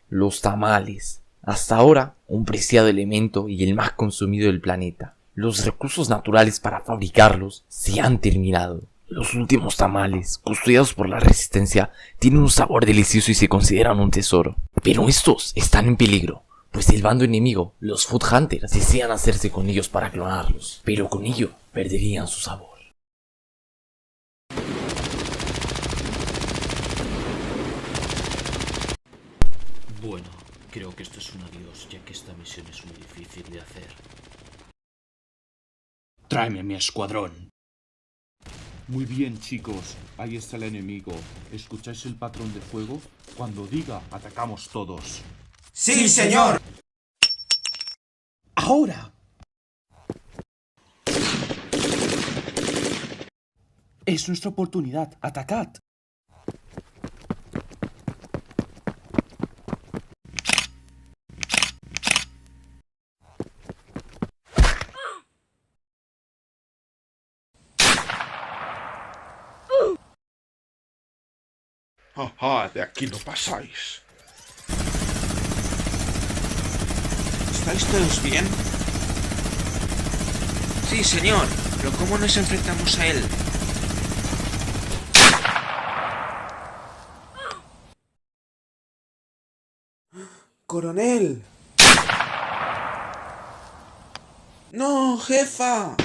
Los tamales. Hasta ahora, un preciado elemento y el más consumido del planeta. Los recursos naturales para fabricarlos se han terminado. Los últimos tamales, custodiados por la resistencia, tienen un sabor delicioso y se consideran un tesoro. Pero estos están en peligro, pues el bando enemigo, los Food Hunters, desean hacerse con ellos para clonarlos, pero con ello perderían su sabor. Bueno, creo que esto es un adiós, ya que esta misión es muy difícil de hacer. Tráeme mi escuadrón. Muy bien, chicos, ahí está el enemigo. ¿Escucháis el patrón de fuego? Cuando diga, atacamos todos. ¡Sí, señor! ¡Ahora! Es nuestra oportunidad. ¡Atacad! Ajá, de aquí no pasáis. ¿Estáis todos bien? Sí, señor. Pero ¿cómo nos enfrentamos a él? ¡Coronel! ¡No, jefa!